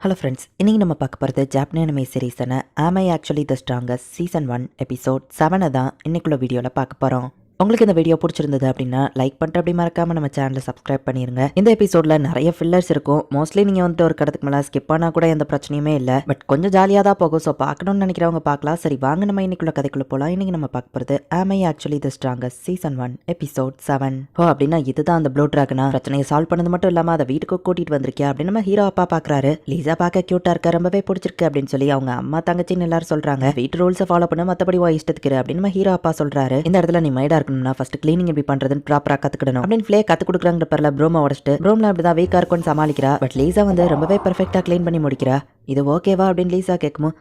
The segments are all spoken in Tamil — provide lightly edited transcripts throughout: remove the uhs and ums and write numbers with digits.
ஹலோ ஃப்ரெண்ட்ஸ், இன்றைக்கி நம்ம பார்க்க போகிறது ஜாப்பனீஸ் அனிமே சீரீஸான ஆம் I actually the strongest season 1 episode 7 தான் இன்னைக்குள்ள வீடியோவில் பார்க்க போகிறோம். உங்களுக்கு இந்த வீடியோ பிடிச்சிருந்தது அப்படின்னா லைக் பண்ணிட்டு அப்படி மறக்காம நம்ம சேனலை சப்ஸ்கிரைப் பண்ணிருங்க. இந்த எபிசோட்ல நிறைய ஃபில்லர்ஸ் இருக்கும். மோஸ்ட்லி நீங்க வந்துட்டு ஒரு கடத்துக்கு மேலே ஸ்கிப் பண்ணா கூட எந்த பிரச்சனையுமே இல்லை. பட் கொஞ்சம் ஜாலியாக தான் போகும். ஸோ பார்க்கணும்னு நினைக்கிறவங்க பார்க்கலாம். சரி வாங்க நம்ம இன்னைக்குள்ள கதைக்குள்ள போகலாம். இன்னைக்கு நம்ம பார்க்க போகிறது ஆம் I actually the strongest season 1 episode 7. அப்படின்னா இதுதான் அந்த ப்ளூ ட்ராகனா பிரச்சனையை சால்வ் பண்ணது மட்டும் இல்லாமல் அதை வீட்டுக்கு கூட்டிட்டு வந்திருக்கேன் அப்படின்னு நம்ம ஹீரோ அப்பா பார்க்குறாரு. லீசா பார்க்க கியூட்டா இருக்க, ரொம்பவே பிடிச்சிருக்கு அப்படின்னு சொல்லி அவங்க அம்மா தங்கச்சின்னு எல்லாரும் சொல்றாங்க. வீட்டு ரூல்ஸை ஃபாலோ பண்ண மற்றபடி இஷ்டத்துக்கு அப்படின்னு நம்ம ஹீரோ அப்பா சொல்றாரு. இந்த இடத்துல நீ மைடா இருக்கணும்னா ஃபர்ஸ்ட் கிளீனிங் எப்படி பண்றதுன்னு ப்ராப்பரா கத்துக்கணும் அப்படின்னு ஃப்ளே கத்து கொடுக்குறாங்க. பரல ப்ரோமா உடச்சிட்டு ப்ரோம்ல அப்படிதான் வீக்கா இருக்கும்னு சமாளிக்கிறா. பட் லீசா வந்து ரொம்பவே பெர்ஃபெக்டா கிளீன் பண்ணி முடிக்கிறா. இது ஓகேவா அப்படின்னு லீசா கேட்கும்.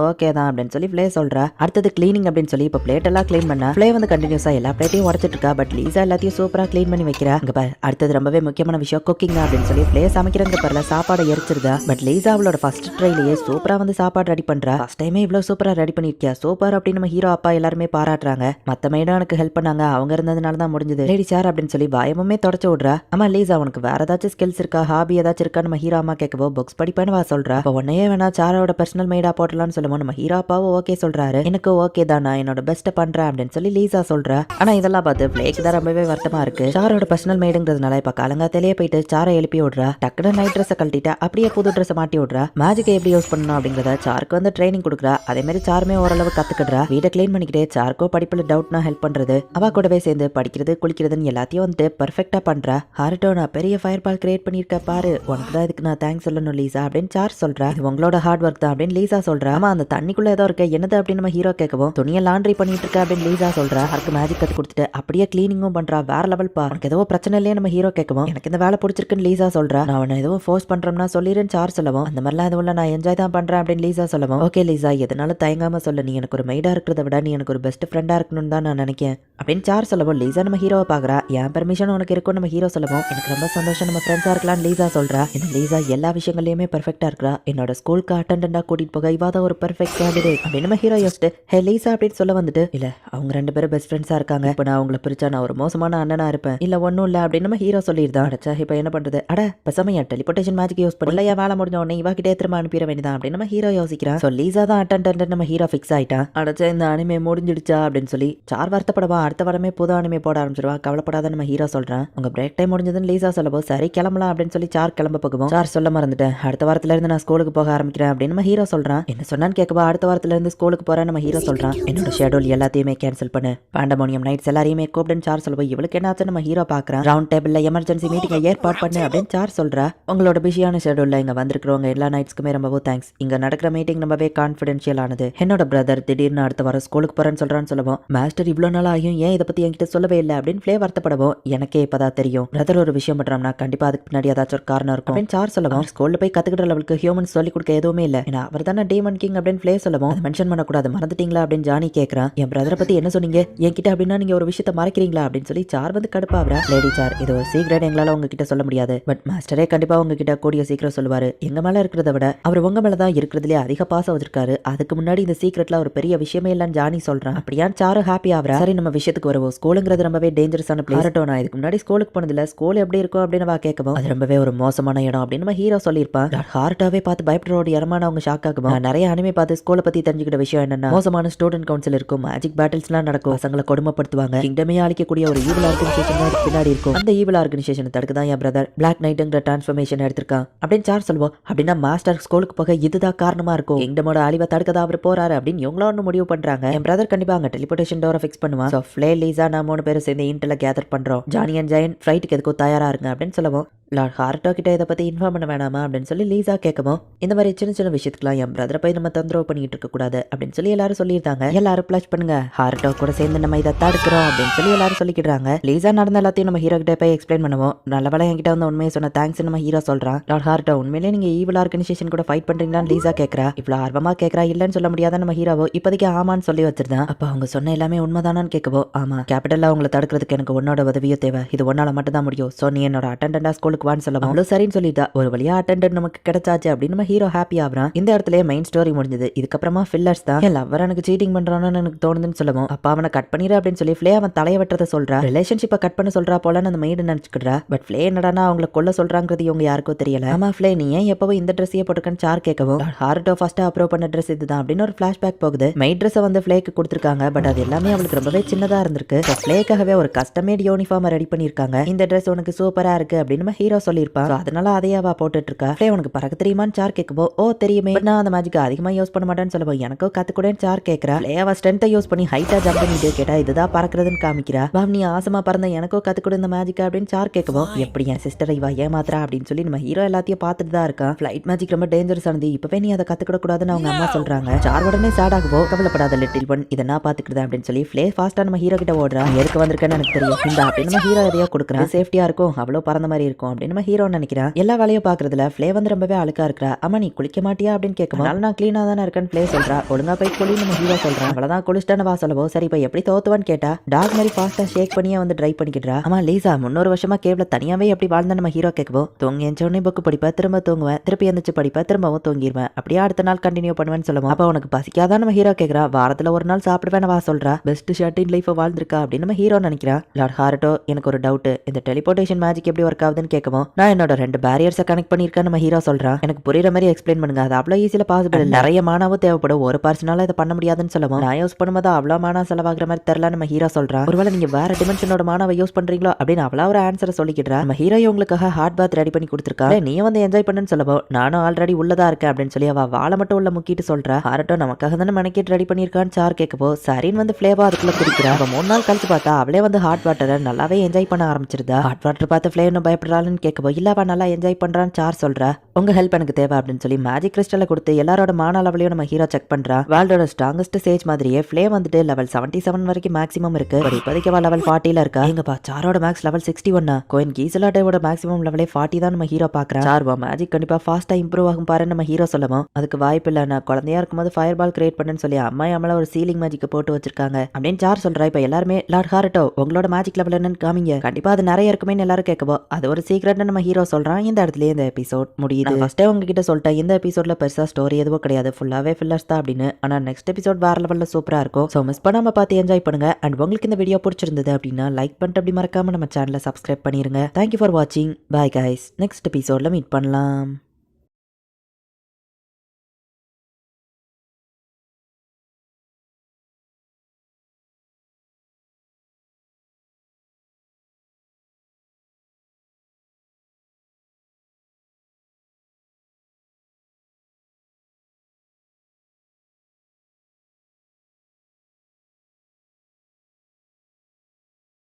ஓகே தான் அப்படின்னு சொல்லி ஃப்ளே சொல்றா. அடுத்தது கிளீனிங் அப்படின்னு சொல்லி இப்போ பிளேட் எல்லாம் கிளீன் பண்ணா. ஃப்ளே வந்து கண்டினியூஸா எல்லா பிளேட்டையும் உடச்சிட்டு இருக்கா. பட் லீசா எல்லாத்தையும் சூப்பரா கிளீன் பண்ணி வைக்கிறா. இங்க பாரு, அடுத்தது ரொம்பவே முக்கியமான விஷயம் குக்கிங் அப்படின்னு சொல்லி ஃப்ளே சமைக்கிறங்க பரல சாப்பாடை எரிச்சிருதா. பட் லீசா அவளோட ஃபர்ஸ்ட் ட்ரைலயே சூப்பரா வந்து சாப்பாடு ரெடி பண்றா. ஃபர்ஸ்ட் டைமே இவ்வளவு சூப்பரா ரெடி பண்ணிருக்கியா, சூப்பர் அப்படின்னு நம்ம ஹீரோ அப்பா எல்லாருமே பாராட்டுறாங்க. மத்த மேடம் எனக்கு ஹெல்ப் பண்ணாங்க, அவங்க இருந்ததுனால தான் முடிஞ்சது லேடி சார் அப்படின்னு சொல்லி பயமுமே தொடச்சு விடுறா. ஆமா லீசா உனக்கு வேற ஏதாச்சும் ஸ்கில்ஸ் இருக்கா, ஹாபி ஏதாச்சும் இருக்கா நம்ம ஹீரோ அம்மா கேட்கவோ புக்ஸ் படிப்பேன்னு வா சொல்றா. உடனே வேணா சாரோட பர்சனல் மேடா போட்டலாம்னு சொல்லுவோம். நம்ம ஹீரோப்பாவும் ஓகே சொல்றாரு. எனக்கு ஓகே தான், நான் என்னோட பெஸ்ட் பண்றேன் அப்படின்னு சொல்லி லீசா சொல்றா. ஆனா இதெல்லாம் பார்த்து பிளேக்கு தான் ரொம்பவே வருத்தமா இருக்கு. சாரோட பர்சனல் மேடுங்கிறதுனால இப்ப காலங்காத்திலேயே போயிட்டு சாரை எழுப்பி விடுறா. டக்குனு நைட் ட்ரெஸ் கழட்டிட்டா அப்படியே புது ட்ரெஸ் மாட்டி விடுறா. மேஜிக்கை எப்படி யூஸ் பண்ணணும் அப்படிங்கறத சாருக்கு வந்து ட்ரைனிங் கொடுக்குறா. அதே மாதிரி சாருமே ஓரளவு கத்துக்கிடுறா. வீட்டை கிளீன் பண்ணிக்கிட்டே சாருக்கோ படிப்புல டவுட்னா ஹெல்ப் பண்றது, அவ கூடவே சேர்ந்து படிக்கிறது குளிக்கிறதுன்னு எல்லாத்தையும் வந்து பெர்ஃபெக்டா பண்றா. ஹார்ட்டோ நான் பெரிய ஃபயர் பால் கிரியேட் பண்ணிருக்க பாரு, உனக்கு தான் இதுக்கு நான் தேங்க்ஸ் சொல்லணும் லீசா அப்படின்னு சார் சொல்றா. இது உங்களோட ஹார்ட் ஒர்க் தான் அப்படின்னு லீசா சொல்றா. ஆமா அந்த தண்ணிக்குள்ள ஏதோ இருக்க என்னது அப்படின்னு நம்ம ஹீரோ கேட்கவும் துணியை லாண்ட்ரி பண்ணிட்டு இருக்க அப்படின்னு லீசா சொல்றா. அதுக்கு மேஜிக் கத்து கொடுத்துட்டு அப்படியே கிளீனிங்கும் பண்றா. வேற லெவல் பா, உனக்கு ஏதோ பிரச்சனை இல்லையே நம்ம ஹீரோ கேட்கவும் எனக்கு இந்த வேலை பிடிச்சிருக்குன்னு லீசா சொல்றா. நான் அவனை எதுவும் ஃபோர்ஸ் பண்றோம்னா சொல்லிருன்னு சார் சொல்லவும் அந்த மாதிரிலாம் எதுவும் இல்லை, நான் என்ஜாய் தான் பண்றேன் அப்படின்னு லீசா சொல்லவும் ஓகே லீசா எதனால தயங்காம சொல்ல, நீ எனக்கு ஒரு மெய்டா இருக்கிறத விட நீ எனக்கு ஒரு பெஸ்ட் ஃப்ரெண்டா இருக்கணும்னு தான் நான் நினைக்கிறேன் அப்படின்னு சார் சொல்லவும் லீசா நம்ம ஹீரோவை பாக்குறா. என் பெர்மிஷன் உனக்கு இருக்கும் நம்ம ஹீரோ சொல்லவும் எனக்கு ரொம்ப சந்தோஷம், நம்ம ஃப்ரெண்ட்ஸா இருக்கலாம்னு லீசா சொல்றா. இந்த லீசா எல்லா விஷயங்கள்லயுமே பெர்ஃபெக்டா இருக்கா. என்னோட ஸ்கூலுக்கு அட்டெண்டா கூட்டிட்டு போக இவாத ஒரு பெர்ஃபெக்ட் கேண்டிடேட் அப்படின்னு நம்ம ஹீரோ யோசிச்சுட்டு ஹே லீசா அப்படின்னு சொல்ல வந்துட்டு இல்ல அவங்க ரெண்டு பேரும் பெஸ்ட் ஃப்ரெண்ட்ஸா இருக்காங்க, இப்போ நான் அவங்களை பிரிச்சா நான் ஒரு மோசமான அண்ணனா இருப்பேன், இல்ல ஒன்னும் இல்ல அப்படின்னு நம்ம ஹீரோ சொல்லியிருந்தான். அடச்சா இப்போ என்ன பண்றது, அட பசமையா டெலிபோர்டேஷன் மேஜிக் யூஸ் பண்ணல, என் வேலை முடிஞ்ச உடனே இவா கிட்டே திரும்ப அனுப்பிட வேண்டியதான் அப்படின்னு நம்ம ஹீரோ யோசிக்கிறான். ஸோ லீசா தான் அட்டெண்டன்ட் நம்ம ஹீரோ ஃபிக்ஸ் ஆயிட்டான். அடச்சா இந்த அனிமே முடிஞ்சிடுச்சா அப்படின்னு சொல்லி சார் வருத்தப்படுவா. அடுத்த வாரமே புது அனிமே போட ஆரம்பிச்சிருவா, கவலைப்படாத நம்ம ஹீரோ சொல்றான். உங்க பிரேக் டைம் முடிஞ்சதுன்னு லீசா சொல்லப்போ சரி கிளம்பலாம் அப்படின்னு சொல்லி சார் கிளம்ப போகும். சார் சொல்ல மறந்துட்டேன், அடுத்த வாரத்துல இருந்து நான் ஸ்கூலுக்கு போக ஆரம்பிக்கிறேன் அப்படின்னு நம்ம ஹீரோ சொல்றான். என்ன சொன்னான்னு கேட்கவா அடுத்த வாரத்துல இருந்து ஸ்கூலுக்கு போறேன் நம்ம ஹீரோ சொல்றான். என்னோட ஷெட்யூல் எல்லாத்தையுமே கேன்சல் பண்ணு, பாண்டமோனியம் நைட்ஸ் எல்லாரையுமே கூப்பிடுன்னு சார் சொல்லுவோம். இவளுக்கு என்னாச்சு நம்ம ஹீரோ பாக்குறான். ரவுண்ட் டேபிள்ல எமர்ஜென்சி மீட்டிங் ஏற்பாடு பண்ணு அப்படின்னு சார் சொல்றா. உங்களோட பிஸியான ஷெட்யூல்ல இங்க வந்திருக்கிறவங்க எல்லா நைட்ஸ்க்குமே ரொம்பவும் தேங்க்ஸ். இங்க நடக்கிற மீட்டிங் ரொம்பவே கான்ஃபிடென்ஷியல் ஆனது. என்னோட பிரதர் திடீர்னு அடுத்த வாரம் ஸ்கூலுக்கு போறேன்னு சொல்றான்னு சொல்லுவோம். மாஸ்டர் இவ்வளவு நாள் ஆகியும் ஏன் இதை பத்தி என்கிட்ட சொல்லவே இல்லை அப்படின்னு ஃப்ளே வருத்தப்படவும் எனக்கே இப்பதான் தெரியும் பிரதர் ஒரு விஷயம் பண்றோம்னா கண்டிப்பா அதுக்கு பின்னாடி ஏதாச்சும் ஒரு காரணம் இருக்கும் அப்படின்னு சார் சொல்லுவோம். ஸ்கூல்ல போய் கத்துக்கிற லெவலுக்கு ஹியூமன் சொல்லி கொடுக்க எதுவுமே இல்லை, ஏன்னா அவர் தானே டீமன் கிங் அப்படின்னு ஃப்ளே சொல்லுவோம். அதை மென்ஷன் பண்ணக்கூடாது மறந்துட்டீங்களா அப்படின்னு ஜானி கேட்கறான். என் பிரதரை பத்தி என்ன சொன்னீங்க என்கிட்ட அப்படின்னா நீங்க ஒரு விஷயத்தை மறைக்கிறீங்களா அப்படின்னு சொல்லி சார் வந்து கடுப்பாவரா. லேடி சார் இது ஒரு சீக்ரெட், எங்களால உங்ககிட்ட சொல்ல முடியாது, பட் மாஸ்டரே கண்டிப்பா உங்ககிட்ட கூடிய சீக்கிரம் சொல்லுவாரு. எங்க மேல இருக்கிறத விட அவர் உங்க மேலதான் இருக்கிறதுலே அதிக பாசம் வச்சிருக்காரு, அதுக்கு முன்னாடி இந்த சீக்ரெட்ல ஒரு பெரிய விஷயமே இல்லன்னு ஜானி சொல்றான். அப்படியா சாரு ஹாப்பி ஆவரா. சரி நம்ம விஷயத்துக்கு வருவோம். ஸ்கூலுங்கிறது ரொம்பவே டேஞ்சரஸான பிளேஸ். நான் இதுக்கு முன்னாடி ஸ்கூலுக்கு போனதில்ல, ஸ்கூல் எப்படி இருக்கும் அப்படின்னு வா கேட்கவும் அது ரொம்பவே ஒரு மோசமான இடம் அப்படின்னு நம்ம ஹீரோ சொல்லியிருப்பான். ஹார்ட்டாவே பார்த்து பயப்படுறோட இடமான அவங்க ஷாக் ஆகும். நிறைய அனிமே பார்த்து ஸ்கூலை பத்தி தெரிஞ்சுக்கிட்ட விஷயம் என்னன்னா மோசமான ஸ்டூடெண்ட் கவுன்சில் இருக்கும், மேஜிக் பேட்டில்ஸ்லாம் நடக்கும், பசங்களை கொடுமைப்படுத்துவாங்க, கிங்டமே அழிக்கக்கூடிய ஒரு ஈவில் ஆர்கனைசேஷன் தான் பின்னாடி இருக்கும். அந்த ஈவில் ஆர்கனைசேஷனை தடுக்க தான் என் பிரதர் பிளாக் நைட்ங்கிற டிரான்ஸ்ஃபர்மேஷன் எடுத்திருக்கான் அப்படின்னு சார் சொல்லுவோம். அப்படின்னா மாஸ்டர் ஸ்கூலுக்கு போக இதுதான் காரணமா இருக்கும், கிங்டமோட அழிவை தடுக்கதான் அவர் போறாரு அப்படின்னு இவங்களும் ஒன்று முடிவு பண்றாங்க. என் பிரதர் கண்டிப்பா அங்க டெலிபோர்டேஷன் டோரை ஃபிக்ஸ் பண்ணுவான். ஸோ ஃப்ளே லீசா நான் 3 பேரும் சேர்ந்து இன்டெல கேதர் பண்றோம். ஜானி அண்ட் ஜெயன் ஃப்ளைட்டுக்கு எதுக்கும் தயாரா இருங்க அப்படின்னு சொல்லுவோம். லார்ட் ஹார்ட்டோ கிட்ட இதை பத்தி இன்ஃபார்ம் பண்ண வேணாமா அப்படின்னு சொல்லி லீசா கேட்கவும் இந்த மாதிரி சின்ன சின்ன விஷயத்துக்குலாம் என் பிரதரை போய் நம்ம தொந்தரவு பண்ணிட்டு இருக்க கூடாது அப்படின்னு சொல்லி எல்லாரும் சொல்லியிருந்தாங்க. எல்லாரும் பிளஷ் பண்ணுங்க, ஹார்ட்டோ கூட சேர்ந்து நம்ம இதை தடுக்கிறோம் அப்படின்னு சொல்லி எல்லாரும் சொல்லிக்கிறாங்க. லீசா நடந்த எல்லாத்தையும் நம்ம ஹீரோ கிட்ட போய் எக்ஸ்பிளைன் பண்ணுவோம். நல்ல வேலை என்கிட்ட வந்து உண்மையை சொன்ன தேங்க்ஸ் நம்ம ஹீரோ சொல்றான். லார்ட் ஹார்ட்டோ உண்மையிலேயே நீங்க ஈவில் ஆர்கனைசேஷன் கூட ஃபைட் பண்றீங்களான்னு லீசா கேட்கறா. இவ்வளவு ஆர்வமா கேட்கறா. இல்லன்னு சொல்ல முடியாத நம்ம ஹீரோவோ இப்போதைக்கு ஆமான்னு சொல்லி வச்சிருந்தான். அப்ப அவங்க சொன்ன எல்லாமே உண்மைதானான்னு கேட்கவும் கேட்கவோ, ஆமா கேபிட்டல்ல அவங்களை தடுக்கிறதுக்கு எனக்கு உன்னோட உதவியோ தேவை, இது ஒன்னால மட்டும் தான் முடியும், சோ நீ என்னோட அட்டெண்டா ஸ்கூலுக்கு வான்னு சொல்லவும் அவ்வளவு சரின்னு சொல்லிட்டா. ஒரு வழியா அட்டெண்டன்ட் நமக்கு கிடைச்சாச்சு அப்படின்னு நம்ம ஹீரோ ஹாப்பி ஆகுறான். இந்த இடத்துல மெயின் ஸ்டோரி முடிஞ்சது. இதுக்கப்புறமா ஃபில்லர்ஸ் தான் என் லவ்வர் எனக்கு சீட்டிங் பண்றான்னு எனக்கு தோணுதுன்னு சொல்லவும், அப்பா அவனை கட் பண்ணிடு அப்படின்னு சொல்லி ஃப்ளே அவன் தலைய வெட்டுறத சொல்றா. ரிலேஷன்ஷிப்பை கட் பண்ண சொல்றா போலன்னு அந்த மெய்டு நினைச்சுக்கிறா. பட் ஃப்ளே என்னடானா அவங்களை கொல்ல சொல்றாங்கிறது இவங்க யாருக்கும் தெரியல. ஆமா ஃப்ளே நீ ஏன் எப்பவும் இந்த ட்ரெஸ்ஸையே போட்டுக்கன்னு சார் கேட்கவும், ஹார்ட்டோ ஃபர்ஸ்ட் அப்ரோவ் பண்ண ட்ரெஸ் இதுதான் அப்படின்னு ஒரு ஃபிளாஷ்பேக் போகுது. மெய்ட் ட்ரெஸ் வந்து ஃப்ளேக்கு கொடுத்துருக்காங்க. பட் அது எல்லாமே அவளுக்கு ரொம்பவே சின்னதா இருந்திருக்கு. ஃப்ளேக்காகவே ஒரு கஸ்டமேட் யூனிஃபார்ம் ரெடி பண்ணிருக்காங்க. இந்த ட்ரெஸ் உனக்கு சூப்பரா இருக்கு அப்படின்னு நம்ம ஹீரோ சொல்லியிருப்பான். அதனால அதையே அவ போட்டுட்டு இருக்கா. ஃப்ளே உனக்கு பறக்க தெரியுமான்னு சார் கேட்கவோ, ஓ தெரியுமே, நான் அந்த மேஜிக் அதிகமா யூஸ் பண்ண மாட்டேன்னு சொல்லவும், எனக்கும் கத்துக்கூடன்னு சார் கேட்கறா. ஃப்ளே அவ ஸ்ட்ரென்த்தை யூஸ் பண்ணி ஹைட்டா ஜம்ப் பண்ணிட்டு கேட்டா இதுதான் பறக்கிறதுன்னு காமிக்கிறா. பாம் நீ ஆசமா பறந்த எனக்கும் கத்துக்கூட இந்த மேஜிக் அப்படின்னு சார் கேட்கவும், எப்படி என் சிஸ்டர் இவ ஏமாத்துறா அப்படின்னு சொல்லி நம்ம ஹீரோ எல்லாத்தையும் பார்த்துட்டு தான் இருக்கான். ஃபிளைட் மேஜிக் ரொம்ப டேஞ்சரஸ் ஆனது, இப்பவே நீ அதை கத்துக்கிட கூடாதுன்னு அவங்க அம்மா சொல்றாங்க. சார் உடனே சேட் ஆகவோ, கவலைப்படாத லிட்டில் ஒன், இதை நான் பாத்துக்கிட்டேன் அப்படின்னு சொல்லி ஃப்ளே ஃபாஸ்டா நம்ம ஹீரோ கிட்ட ஓடுறா. எதுக்கு வந்திருக்கேன்னு எனக்கு தெரியும், இந்த அப்படின்னு நம்ம ஹீரோ எதையோ கொடுக்குறான். சேஃப்டியா இருக்கும், அவ்வளவு பறந்த மாதிரி இருக்கும் அப்படின்னு நம்ம ஹீரோ நினைக்கிறான். எல்லா வேலையும் பாக்குறதுல ஃப்ளே வந்து ரொம்பவே அழுக்கா இருக்கா. அம்மா நீ குளிக்க மாட்டியா அப்படின்னு கேட்கும். நான் கிளீனா தானே இருக்கேன்னு ஃப்ளே சொல்றா. ஒழுங்கா போய் குளி நம்ம ஹீரோ சொல்றான். அவ்வளவுதான் குளிச்சிட்டான வா சொல்லவோ, சரி இப்ப எப்படி தோத்துவான்னு கேட்டா டாக் மாதிரி ஃபாஸ்டா ஷேக் பண்ணியே வந்து ட்ரை பண்ணிக்கிட்டா. ஆமா லீசா 300 வருஷமா கேவ்ல தனியாவே எப்படி வாழ்ந்தா நம்ம ஹீரோ கேட்கவும், தூங்கி எஞ்சோடனே புக்கு படிப்பா, திரும்ப தூங்குவேன், திருப்பி எந்திரிச்சு படிப்பா, திரும்பவும் தூங்கிடுவேன், அப்படியே அடுத்த நாள் கண்டினியூ பண்ணுவேன்னு சொல்லுவோம். அப்ப உனக்கு பசிக்காதான் நம்ம ஹீரோ கேட்கறா. வாரத்துல ஒரு நாள் சாப்பிடுவேன் வா சொல்றா. பெஸ்ட் ஷர்ட் இன் லைஃப் வாழ்ந்திருக்கா அப்படின்னு நம்ம ஹீரோ நினைக்கிறான். லார்ட் ஹார்ட்டோ எனக்கு ஒரு டவுட், இந்த டெலிபோர்டேஷன் மேஜிக் எப்படி ஒர்க் ஆகுதுன்னு கேட்கவும், நான் என்னோட 2 பேரியர்ஸை கனெக்ட் பண்ணிருக்கேன் நம்ம ஹீரோ சொல்றான். எனக்கு புரியுற மாதிரி எக்ஸ்பிளைன் பண்ணுங்க, அது அவ்வளவு ஈஸியில பாசிபிள் இல்ல, நிறைய மானாவும் தேவைப்படும், ஒரு பர்சனால இதை பண்ண முடியாதுன்னு சொல்லவும், நான் யூஸ் பண்ணும்போது அவ்வளவு மானா செலவாகிற மாதிரி தெரியல நம்ம ஹீரோ சொல்றான். ஒருவேளை நீங்க வேற டிமென்ஷனோட மானாவை யூஸ் பண்றீங்களோ அப்படின்னு அவ்வளவு ஒரு ஆன்சரை சொல்லிக்கிட்டா. நம்ம ஹீரோ உங்களுக்காக ஹார்ட் பாத் ரெடி பண்ணி கொடுத்துருக்கா, நீ வந்து என்ஜாய் பண்ணுன்னு சொல்லவும், நானும் ஆல்ரெடி உள்ளதா இருக்கேன் அப்படின்னு சொல்லி அவ வாழை மட்டும் உள்ள முக்கிட்டு சொல்றா. ஹார்ட்டோ நமக்காக தானே மணிக்கிட்டு ரெடி பண்ணிருக்கான்னு சார் கேட்கவோ, சரின்னு வந்து ஃப்ளேவா அதுக்குள்ள குடிக்கிறா. 3 நாள் கழிச்சு பார்த்தா அவளே வந்து ஹாட் வாட்டரை நல்லாவே என்ஜாய் பண்ண ஆரம்பிச்சிருந்தா. ஹாட் வாட்டர் பார்த்து ஃப்ளே இன்னும் பயப்படுறாள்னு கேட்கவோ, இல்ல அவ நல்லா என்ஜாய் பண்றான்னு சார் சொல்றா. உங்க ஹெல்ப் எனக்கு தேவை அப்படின்னு சொல்லி மேஜிக் கிறிஸ்டலை கொடுத்து எல்லாரோட மான லெவலையும் நம்ம ஹீரோ செக் பண்றா. வேர்ல்டோட ஸ்ட்ராங்கஸ்ட் சேஜ் மாதிரியே ஃப்ளே வந்துட்டு லெவல் 77 வரைக்கும் மேக்ஸிமம் இருக்கு. இப்போதைக்கு லெவல் 40ல இருக்கா. எங்கப்பா சாரோட மேக்ஸ் லெவல் 61. கோயின் கீசலாட்டோட மேக்ஸிமம் லெவலே 40 தான் நம்ம ஹீரோ பாக்குறா. சார்வா மேஜிக் கண்டிப்பா ஃபாஸ்டா இம்ப்ரூவ் ஆகும் பாரு நம்ம ஹீரோ சொல்லவும், அதுக்கு வாய்ப்பு இல்ல, நான் குழந்தையா இருக்கும்போது ஃபயர் பால் கிரியேட் பண்ணேன்னு சொல்லி அம்மா அம்மள ஒரு சீலிங் மேஜிக் போட்டு வச்சிருக்காங்க அப்படின்னு சார் சொல்றா. இப்ப எல்லாருமே லார்ட் ஹார்ட்டோ உங்களோட மேஜிக் லெவல் என்னன்னு காமிங்க, கண்டிப்பா அது நிறைய இருக்குமே எல்லாரும் கேட்கவோ, அது ஒரு சீக்ரெட் நம்ம ஹீரோ சொல்றான். இந்த இடத்துல இந்த எபிசோட் முடியுது. ஃபர்ஸ்டே உங்ககிட்ட சொல்லிட்டேன், இந்த எபிசோட்ல பெருசா ஸ்டோரி எதுவும் கிடையாது, ஃபுல்லாவே ஃபில்லர்ஸ் தான் அப்படின்னு. ஆனா நெக்ஸ்ட் எபிசோட் வேற லெவல்ல சூப்பரா இருக்கும். சோ மிஸ் பண்ணாம பார்த்து என்ஜாய் பண்ணுங்க. அண்ட் உங்களுக்கு இந்த வீடியோ பிடிச்சிருந்தது அப்படின்னா லைக் பண்ணிட்டு அப்படி மறக்காம நம்ம சேனலை சப்ஸ்கிரைப் பண்ணிருங்க. தேங்க்யூ ஃபார் வாட்சிங். பாய் கைஸ், நெக்ஸ்ட் எபிசோட்ல மீட் பண்ணலாம்.